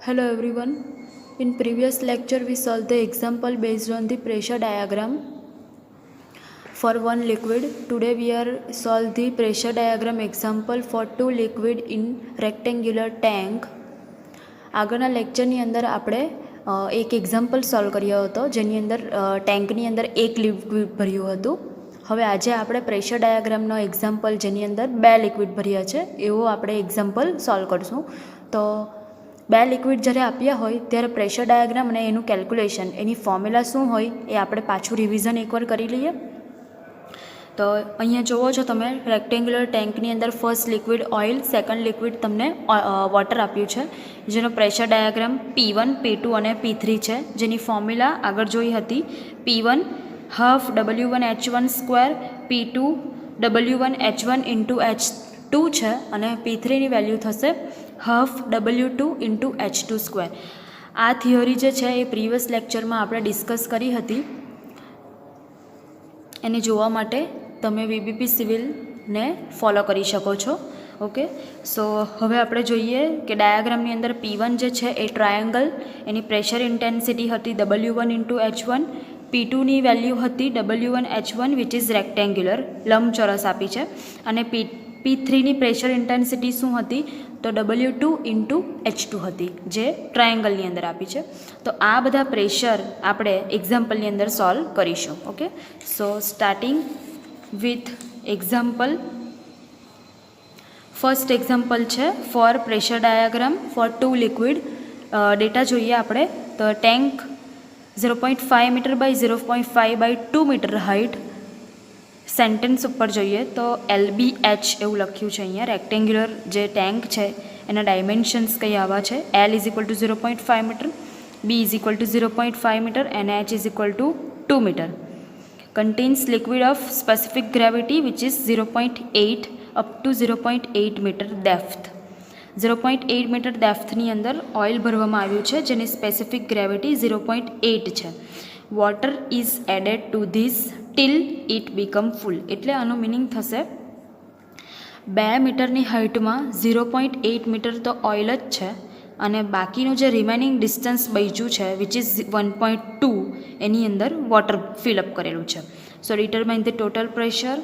Hello everyone. In previous lecture we solved the example based on the pressure diagram for one liquid. Today we are solve the pressure diagram example for two liquid in rectangular tank. આગળના લેક્ચરની અંદર આપણે એક example solve કર્યો હતો જેની અંદર ટેન્કની અંદર એક લિક્વિડ ભર્યું હતું. હવે આજે આપણે પ્રેશર ડાયાગ્રામનો એક્ઝામ્પલ જેની અંદર બે લિક્વિડ ભર્યા છે એવો આપણે એક્ઝામ્પલ સોલ્વ કરશું. તો બે લિક્વિડ જ્યારે આપ્યા હોય ત્યારે પ્રેશર ડાયાગ્રામ અને એનું કેલ્ક્યુલેશન એની ફોર્મ્યુલા શું હોય એ આપણે પાછું રિવિઝન એકવાર કરી લઈએ. તો અહીંયા જુઓ છો તમે રેક્ટેન્ગ્યુલર ટેન્કની અંદર first liquid oil, second liquid તમને વોટર આપ્યું છે જેનો પ્રેશર ડાયાગ્રામ P1, P2 અને P3 છે જેની ફોર્મ્યુલા આગળ જોઈ હતી. P1 half W1H1 square, P2 W1H1 into H2 છે અને P3ની વેલ્યુ થશે half W2 into H2 square. આ થિયરી જે છે એ પ્રીવિયસ લેક્ચરમાં આપણે ડિસ્કસ કરી હતી. એને જોવા માટે તમે VBP સિવિલને ફોલો કરી શકો છો. ઓકે, સો હવે આપણે જોઈએ કે ડાયાગ્રામની અંદર P1 જે છે એ ટ્રાયેંગલ, એની પ્રેશર ઇન્ટેન્સિટી હતી W1 ઇન્ટુ H1, P2ની વેલ્યુ હતી W1H1 વિચ ઇઝ રેક્ટેન્ગ્યુલર, લંબચોરસ આપી છે, અને P3ની પ્રેશર ઇન્ટેન્સિટી શું હતી તો W2 ઇન્ટુ H2 હતી જે ટ્રાયેંગલની અંદર આપી છે. તો આ બધા પ્રેશર આપણે એક્ઝામ્પલની અંદર સોલ્વ કરીશું. Okay, so starting with example. First example છે for pressure diagram for to liquid. Data જોઈએ આપણે તો tank 0.5 metre by 0.5 by 2 metre height. Sentence ઉપર જોઈએ તો LBH એવું લખ્યું છે અહીંયા. રેક્ટેન્ગ્યુલર જે ટેન્ક છે એના ડાયમેન્શન્સ કઈ આવા છે. L is equal to 0.5 metre, B is equal to 0.5 metre and H is equal to 2 metre. Contains liquid of specific gravity which is 0.8 up to 0.8 meter depth. 0.8 metre ડેપ્થની અંદર oil ભરવામાં આવ્યું છે જેની સ્પેસિફિક ગ્રેવિટી 0.8 છે. Water is added to this till it become full. એટલે આનો meaning થશે 2 મીટરની હાઇટમાં 0.8 મીટર તો ઓઇલ જ છે અને બાકીનું જે રિમેનિંગ ડિસ્ટન્સ બચ્યું છે વિચ ઇઝ 1.2 એની અંદર વોટર ફિલઅપ કરેલું છે. So determine the total pressure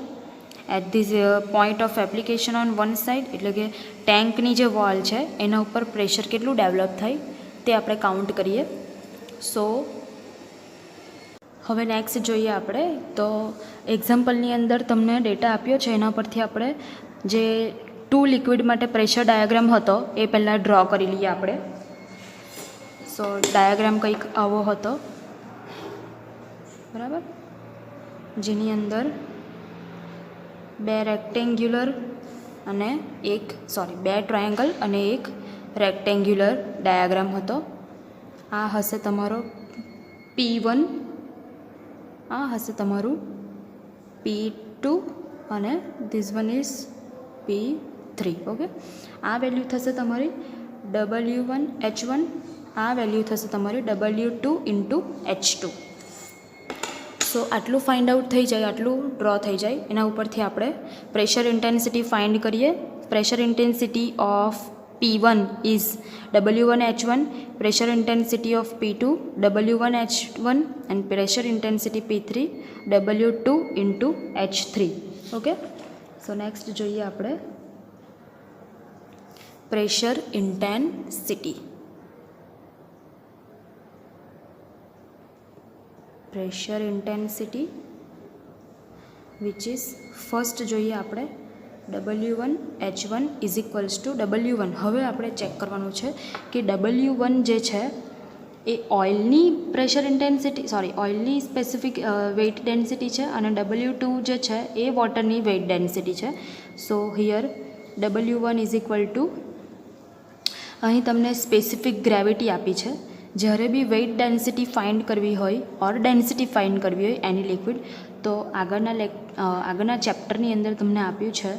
at this point of application on one side. એટલે કે ટેન્કની જે વોલ છે એના ઉપર પ્રેશર કેટલું ડેવલપ થાય તે આપણે કાઉન્ટ કરીએ. સો હવે નેક્સ્ટ જોઈએ આપણે તો એક્ઝામ્પલની અંદર તમને ડેટા આપ્યો છે એના પરથી આપણે જે ટુ લિક્વિડ માટે પ્રેશર ડાયાગ્રામ હતો એ પહેલાં ડ્રો કરી લઈએ આપણે. સો ડાયાગ્રામ કંઈક આવો હતો, બરાબર, જેની અંદર બે રેક્ટેન્ગ્યુલર અને બે ટ્રાયેંગલ અને એક રેક્ટેન્ગ્યુલર ડાયાગ્રામ હતો. આ હશે તમારો P1, આ હશે તમારું P2 અને this one is P3. Okay, આ વેલ્યુ થશે તમારી W1H1, આ વેલ્યુ થશે તમારી W2 ઇન્ટુ H2. સો આટલું ફાઇન્ડ આઉટ થઈ જાય, આટલું ડ્રો થઈ જાય, એના ઉપરથી આપણે પ્રેશર ઇન્ટેન્સિટી ફાઇન્ડ કરીએ. Pressure intensity of P1 is W1H1, pressure intensity of P2 W1H1 and pressure intensity P3 W2 into H3. Okay, so next જોઈએ આપણે pressure intensity. Pressure intensity which is first જોઈએ આપણે W1H1 is equals two W1. હવે આપણે check કરવાનું છે કે W1 જે છે એ ઓઇલની પ્રેશર ઇન્ટેન્સિટી ઓઇલની સ્પેસિફિક વેઇટ ડેન્સિટી છે અને W2 જે છે એ વોટરની વેઇટ ડેન્સિટી છે. સો here W1 is equal two, અહીં તમને સ્પેસિફિક ગ્રેવિટી આપી છે. જ્યારે બી વેઇટ ડેન્સિટી ફાઇન્ડ કરવી હોય ઓર ડેન્સિટી ફાઇન્ડ કરવી હોય એની લિક્વિડ તો આગળના ચેપ્ટરની અંદર તમને આપ્યું છે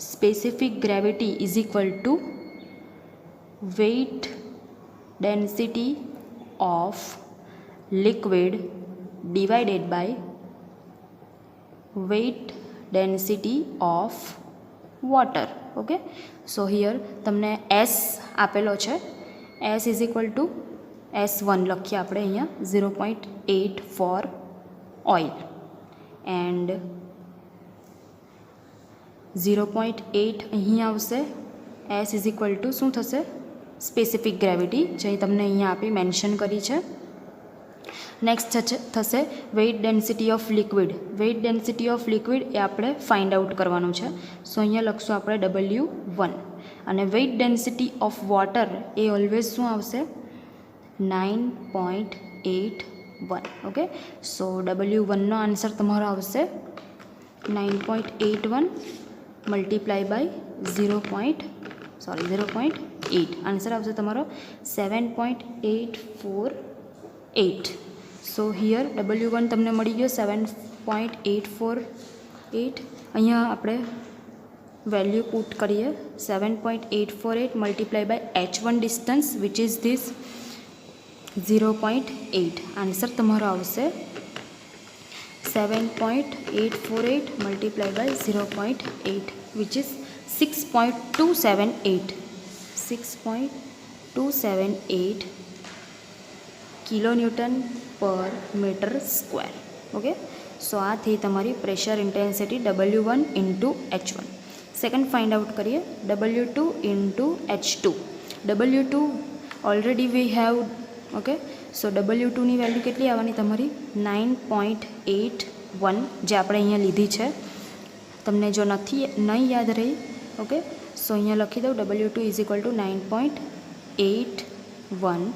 specific gravity is equal to weight density of liquid divided by weight density of water. Okay, so here તમને S આપેલો છે S is equal two S1 લખીએ આપણે અહીંયા 0.8 ફોર ઓઇલ એન્ડ 0.8 અહીં આવશે. એસ ઇઝ ઇક્વલ ટુ શું થશે? સ્પેસિફિક ગ્રેવિટી, જે તમને અહીંયા આપી મેન્શન કરી છે. નેક્સ્ટ થશે weight density of liquid. Weight density of liquid એ આપણે ફાઇન્ડ આઉટ કરવાનું છે. સો અહીંયા લખશું આપણે W1 અને વેઇટ ડેન્સિટી ઓફ વોટર એ ઓલવેઝ શું આવશે? 9.81. ઓકે, સો W1નો આન્સર તમારો આવશે 9.81 મલ્ટીપ્લાય બાય 0.8. આન્સર આવશે તમારો 7.848. સો હિયર W1 તમને મળી ગયો 7.848. અહીંયા આપણે વેલ્યુ પુટ કરીએ 7.848 multiply by H1 distance which is this 0.8. Answer તમારો આવશે 7.848 multiply by 0.8 which is 6.278. 6.278 kilonewton per metre square. Okay, so આ થઈ તમારી pressure intensity W1 into H1. Second find out કરીએ W2 into H2. W2 already we have. Okay, so W2ની value કેટલી આવવાની તમારી? 9.81, જે આપણે અહીંયા લીધી છે. તમને જો નહીં યાદ રહી, ઓકે, સો અહીંયા લખી દઉં W2 is equal to 9.81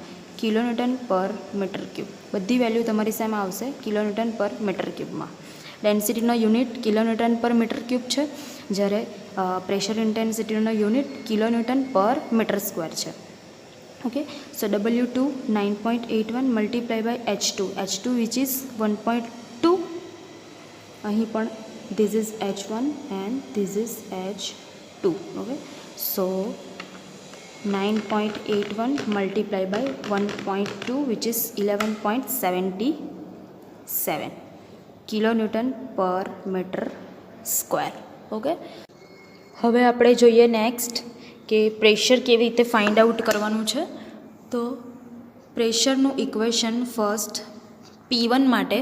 kilonewton per metre cube. બધી વેલ્યુ તમારી સામે આવશે કિલોન્યુટન પર મીટર ક્યુબમાં. ડેન્સિટીનો unit kilonewton per metre cube છે, જ્યારે પ્રેશર ઇન્ટેન્સિટીનો unit kilonewton per metre square છે. Okay, so W2 9.81 multiply by H2 which is 1.2. અહીં પણ this is H1 and this is H2. Okay, so 9.81 multiply by 1.2 which is 11.77 kilonewton per metre square. Okay, હવે આપણે જોઈએ next કે pressure કેવી રીતે find out કરવાનું છે. તો પ્રેશરનું ઇક્વેશન ફર્સ્ટ P1 માટે.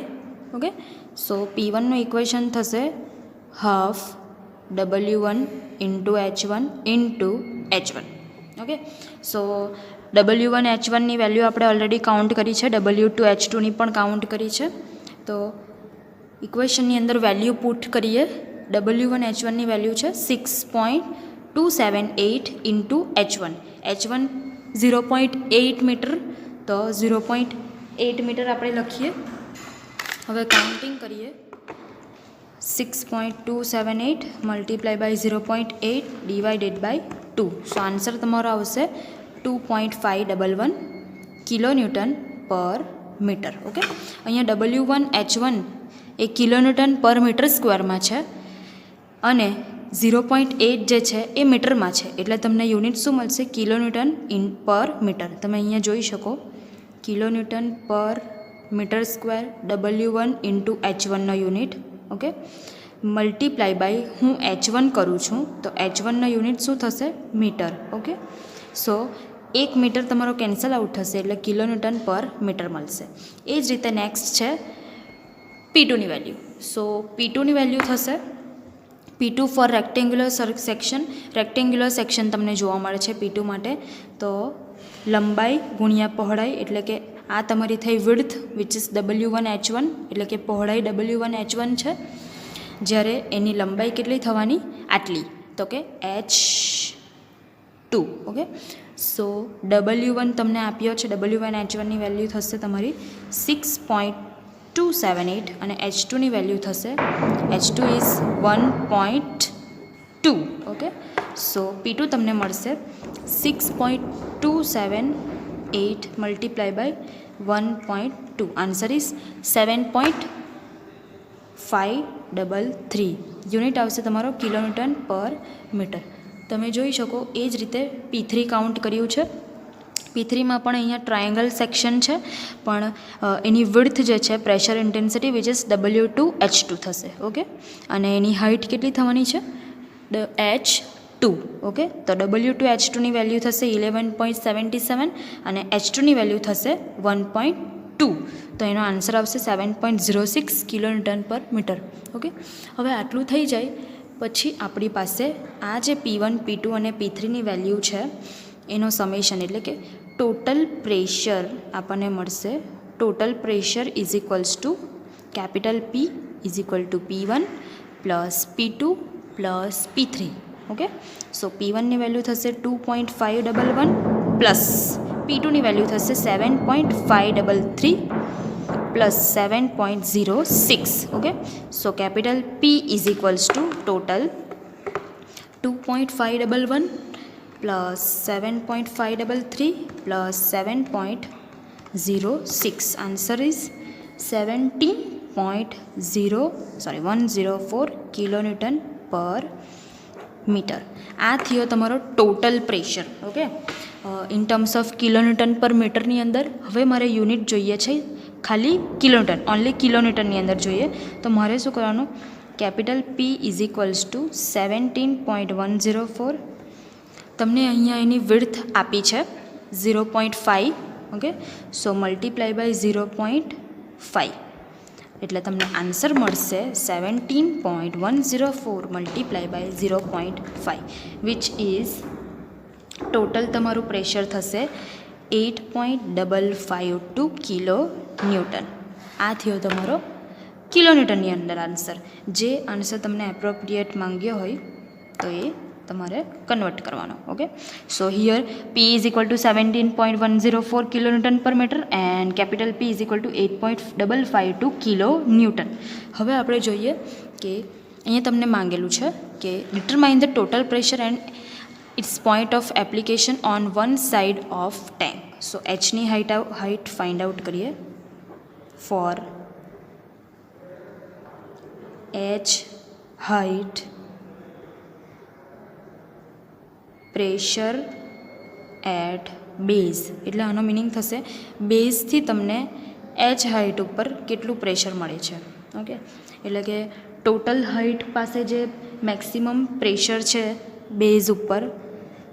ઓકે, સો P1નું ઇક્વેશન થશે half W1 into H1 into H1. Okay, so W1 H1ની વેલ્યુ આપણે ઓલરેડી કાઉન્ટ કરી છે, W2 H2ની પણ કાઉન્ટ કરી છે. તો ઇક્વેશનની અંદર વેલ્યુ પુટ કરીએ. W1 H1ની વેલ્યુ છે 6.278 ઇન્ટુ H1. H1 0.8 મીટર, તો 0.8 મીટર આપણે લખીએ. હવે કાઉન્ટિંગ કરીએ 6.278 multiply by 0.8 divided by 2. So answer તમારો આવશે 2.511 કિલોન્યુટન પર મીટર. ઓકે, અહીંયા W1 H1 એ કિલોન્યુટન પર મીટર સ્ક્વેરમાં છે અને 0.8 જે છે એ મીટરમાં છે, એટલે તમને યુનિટ શું મળશે? Kilonewton per metre. તમે અહીંયા જોઈ શકો kilonewton per metre square W1 into H1નો યુનિટ. ઓકે, મલ્ટીપ્લાય બાય હું H1 કરું છું, તો H1નો યુનિટ શું થશે? મીટર. ઓકે, સો 1 મીટર તમારો કેન્સલ આઉટ થશે, એટલે કિલોન્યુટન પર મીટર મળશે. એ જ રીતે નેક્સ્ટ છે P2ની વેલ્યુ. સો P2ની વેલ્યુ થશે P2 for rectangular section. Rectangular section તમને જોવા મળે છે P2 માટે. તો લંબાઈ ગુણ્યા પહોળાઈ, એટલે કે આ તમારી થઈ width which is W1 H1, એટલે કે પહોળાઈ W1 H1 છે, જ્યારે એની લંબાઈ કેટલી થવાની? આટલી, તો કે H2. ઓકે, સો W1 તમને આપ્યો છે, W1 H1ની વેલ્યુ થશે તમારી 6.278 અને H2ની વેલ્યુ થશે H2 is 1.2. Okay, so P2 તમને મળશે 6.278 multiply by 1.2. Answer is 7.533. Unit આવશે તમારો કિલોન્યુટન પર મીટર. તમે જોઈ શકો એ જ રીતે P3 કાઉન્ટ કર્યું છે. P3માં પણ અહીંયા ટ્રાયેંગલ સેક્શન છે, પણ એની વિડ્થ જે છે pressure intensity which is W2 H2 થશે. ઓકે, અને એની હાઇટ કેટલી થવાની છે? ટુ. ઓકે, તો W2H2ની વેલ્યુ થશે 11.77 અને H2ની વેલ્યુ થશે 1.2. તો એનો આન્સર આવશે 7.06 કિલોન્યુટન પર મીટર. ઓકે, હવે આટલું થઈ જાય પછી આપણી પાસે આ જે P1, P2 અને P3ની વેલ્યુ છે એનો સમેશન એટલે કે ટોટલ પ્રેશર આપણને મળશે. Total pressure is equals to capital P is equal to P1 plus P2 plus P3. Okay, so P1ની વેલ્યુ થશે 2.511 પ્લસ P2ની વેલ્યુ થશે 7.533 plus 7.06. Okay, so capital P is equals to total 2.511 plus 7.533 plus 7.06. Answer is 104 kilonewton per metre. આ થયો તમારો total pressure. Okay, in terms of kilonewton per મીટરની અંદર. હવે મારે યુનિટ જોઈએ છે ખાલી કિલોન્યુટન, ઓનલી કિલોન્યુટનની અંદર જોઈએ. તો મારે શું કરવાનું, capital P is equals two 17.104. તમને અહીંયા એની વિડ્થ આપી છે 0.5. ઓકે, સો મલ્ટીપ્લાય બાય 0.5 એટલે તમને આન્સર મળશે 17.104 multiply by 0.5 which is total તમારું પ્રેશર થશે 8.552 કિલો ન્યૂટન. આ થયો તમારો કિલોન્યુટનની અંદર આન્સર. જે આન્સર તમને એપ્રોપ્રિએટ માંગ્યો હોય તો એ તમારે કન્વર્ટ કરવાનો. Okay, so here P is equal to 17.104 kilonewton per metre and capital P is equal to 8.552 kilo newton. હવે આપણે જોઈએ કે અહીંયા તમને માંગેલું છે કે determine the total pressure and its point of application on one side of tank. So Hની હાઇટ ફાઇન્ડ આઉટ કરીએ. For H height, pressure at base એટલે આનો મિનિંગ થશે બેઝથી તમને H હાઇટ ઉપર કેટલું પ્રેશર મળે છે. ઓકે, એટલે કે ટોટલ હાઇટ પાસે જે મેક્સિમમ પ્રેશર છે બેઝ ઉપર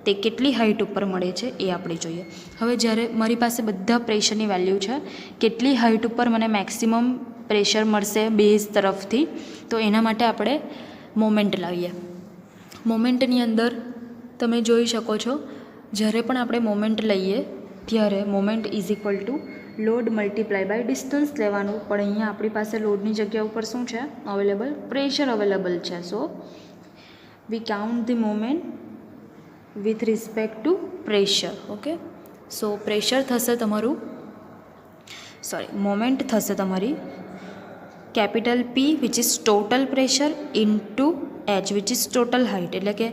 તે કેટલી હાઇટ ઉપર મળે છે એ આપણે જોઈએ. હવે જ્યારે મારી પાસે બધા પ્રેશરની વેલ્યુ છે, કેટલી હાઇટ ઉપર મને મેક્સિમમ પ્રેશર મળશે બેઝ તરફથી, તો એના માટે આપણે મોમેન્ટ લાવીએ. મોમેન્ટની અંદર તમે જોઈ શકો છો જ્યારે પણ આપણે મોમેન્ટ લઈએ ત્યારે moment is equal to load multiply by distance લેવાનું. પણ અહીંયા આપણી પાસે લોડની જગ્યા ઉપર શું છે અવેલેબલ, પ્રેશર અવેલેબલ છે. So we count the moment with respect to pressure. Okay, so pressure થશે તમારું મોમેન્ટ થશે તમારી capital P which is total pressure into H which is total height. એટલે કે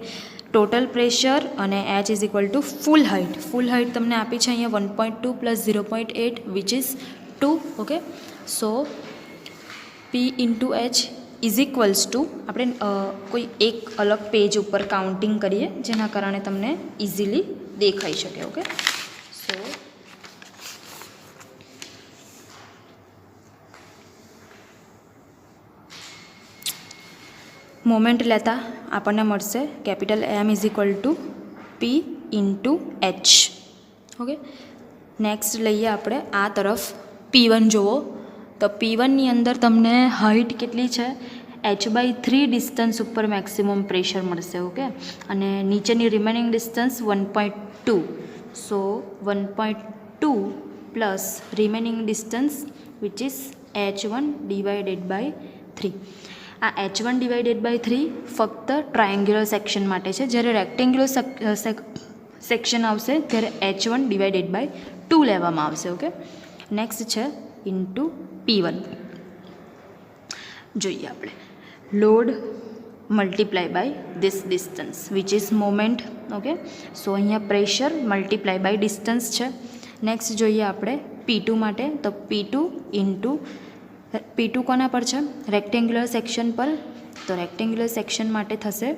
ટોટલ પ્રેશર અને H is equal to full height. Full height તમને આપી છે અહીંયા 1.2 plus 0.8 which is 2. Okay, so P into H is equals to આપણે કોઈ એક અલગ પેજ ઉપર કાઉન્ટિંગ કરીએ જેના કારણે તમને ઇઝીલી દેખાઈ શકે. ઓકે, સો મોમેન્ટ લેતા આપણને મળશે capital M is equal two P into H. Okay, next લઈએ આપણે આ તરફ P1 જુઓ. તો P1ની અંદર તમને હાઇટ કેટલી છે, h/3 ડિસ્ટન્સ ઉપર મેક્સિમમ પ્રેશર મળશે. ઓકે, અને નીચેની remaining distance 1.2. So 1.2 plus remaining distance which is h1 divided by 3. આ h1 ડિવાઇડેડ બાય 3 ફક્ત ટ્રાયેંગ્યુલર સેક્શન માટે છે. જ્યારે રેક્ટેંગ્યુલર સેક્શન આવશે ત્યારે h1 ડિવાઇડેડ બાય 2 લેવામાં આવશે. ઓકે, નેક્સ્ટ છે ઇન્ટુ P1. જોઈએ આપણે load multiply by this distance which is moment. Okay, so અહીંયા પ્રેશર મલ્ટીપ્લાય બાય ડિસ્ટન્સ છે. નેક્સ્ટ જોઈએ આપણે P2 માટે. તો P2 કોના પર છે, રેક્ટેંગ્યુલર સેક્શન પર. તો રેક્ટેંગ્યુલર સેક્શન માટે થશે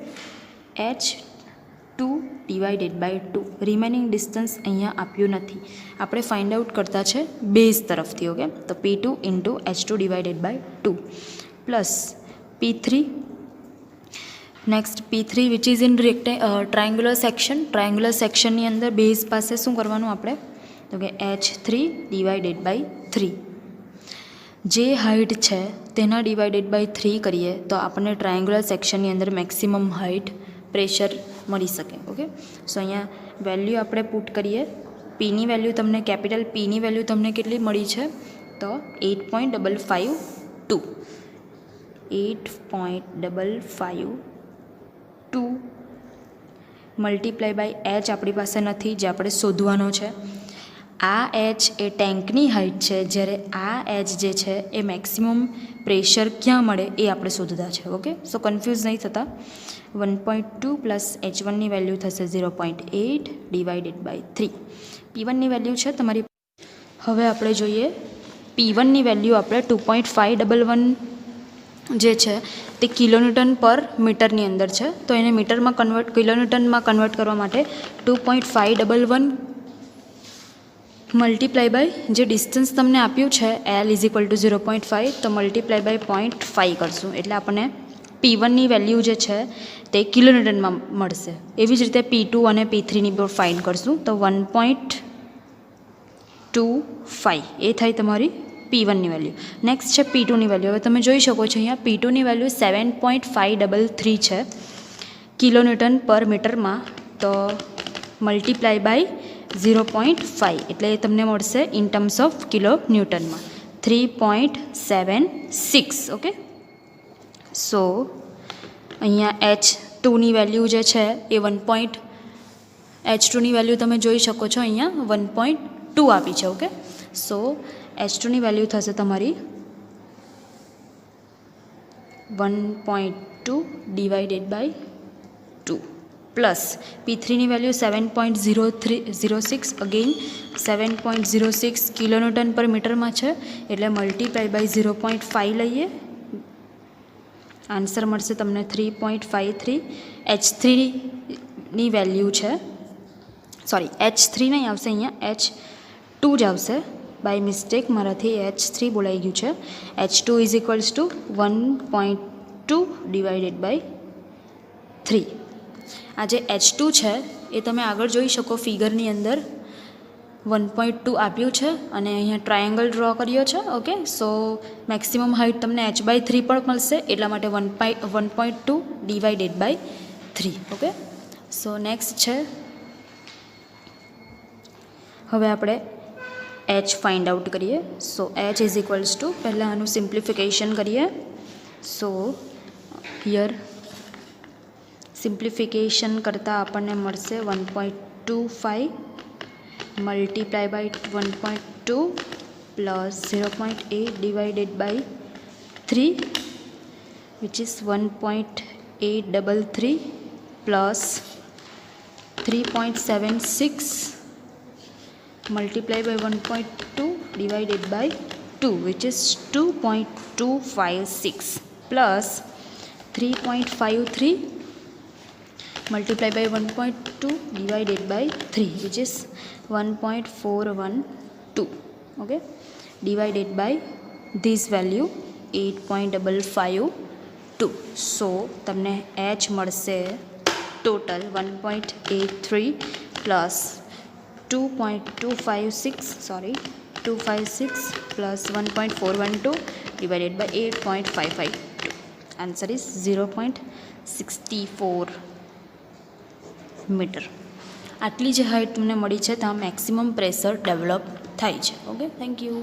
h2 divided by 2. Remaining distance અહીંયા આપ્યું નથી, આપણે ફાઇન્ડ આઉટ કરતા છે બેઝ તરફથી. ઓકે, તો P2 into h2 divided by 2 plus P3 next P3 which is in triangular section. Triangular સેક્શનની અંદર બેઝ પાસે શું કરવાનું આપણે, તો કે H3 ડિવાઇડેડ બાય 3. જે હાઇટ છે તેના ડિવાઇડેડ બાય 3 કરીએ તો આપણને ટ્રાયંગ્યુલર સેક્શનની અંદર મેક્સિમમ હાઇટ પ્રેશર મળી શકે. ઓકે, સો અહીંયા વેલ્યુ આપણે પુટ કરીએ. પીની વેલ્યુ તમને, કેપિટલ પીની વેલ્યુ તમને કેટલી મળી છે, તો 8.552. 8.552 મલ્ટીપ્લાય બાય એચ આપણી પાસે નથી, જે આપણે શોધવાનો છે. આ એચ એ ટેન્કની હાઇટ છે, જ્યારે આ એચ જે છે એ મેક્સિમમ પ્રેશર ક્યાં મળે એ આપણે શોધતા છે. ઓકે, સો કન્ફ્યુઝ નહીં થતા. 1.2 પ્લસ H1ની વેલ્યુ થશે 0.8 ડિવાઇડેડ બાય 3. P1ની વેલ્યુ છે તમારી. હવે આપણે જોઈએ P1ની વેલ્યુ આપણે 2.511 જે છે તે કિલોન્યુટન પર મીટરની અંદર છે. તો એને મીટરમાં કિલોન્યુટનમાં કન્વર્ટ કરવા માટે 2.511 મલ્ટીપ્લાય બાય જે ડિસ્ટન્સ તમને આપ્યું છે L ઇઝ ઇક્વલ ટુ 0.5, તો મલ્ટીપ્લાય બાય 0.5 કરશું એટલે આપણને P1ની વેલ્યુ જે છે તે કિલોન્યુટનમાં મળશે. એવી જ રીતે P2 અને P3ની પણ ફાઇન્ડ કરશું, તો 1.25 એ થાય તમારી P1ની વેલ્યુ. નેક્સ્ટ છે P2ની વેલ્યુ. હવે તમે જોઈ શકો છો અહીંયા P2ની વેલ્યુ 7.533 છે કિલોન્યુટન પર મીટરમાં, તો મલ્ટીપ્લાય બાય 0.5 એટલે એ તમને મળશે ઇન ટર્મ્સ ઓફ કિલો ન્યૂટનમાં 3.76. ઓકે, સો અહીંયા H2ની વેલ્યુ જે છે એ H2ની વેલ્યુ તમે જોઈ શકો છો અહીંયા 1.2 આપી છે. ઓકે, સો H2ની વેલ્યુ થશે તમારી 1.2 ડિવાઇડેડ બાય 2 પ્લસ P3ની વેલ્યુ 7.06, અગેઇન 7.06 કિલોન્યુટન પર મીટરમાં છે એટલે મલ્ટીપ્લાય બાય 0.5 લઈએ, આન્સર મળશે તમને 3.53. H3ની વેલ્યુ છે, સોરી H3 નહીં આવશે, અહીંયા H2 જ આવશે. બાય મિસ્ટેક મારાથી H3 બોલાઈ ગયું છે. H2 is equals to 1.2 divided by 3. આ જે H2 છે એ તમે આગળ જોઈ શકો ફિગરની અંદર 1.2 આપ્યું છે અને અહીંયા ટ્રાયેંગલ ડ્રો કર્યો છે. ઓકે, સો મેક્સિમમ હાઇટ તમને H/3 પણ મળશે, એટલા માટે 1.2 divided by 3. Okay, so next છે, હવે આપણે H ફાઇન્ડ આઉટ કરીએ. So H is equals to, પહેલાં આનું સિમ્પ્લિફિકેશન કરીએ. સો હિયર સિમ્પ્લિફિકેશન કરતાં આપણને મળશે 1.25 multiply by 1.2 plus 0.8 divided by 3 which is 1.833 plus 3.76 multiply by 1.2 divided by 2 which is 2.256 plus 3.53 multiply by 1.2 divided by 3 which is 1.412. Okay, divided by this value 8.552. so તમને H મળશે total 1.83 plus 256 plus 1.412 divided by 8.552. Answer is 0.64 metre. આટલી જે height તમને મળી છે ત્યાં maximum pressure develop થાય છે. Okay, thank you.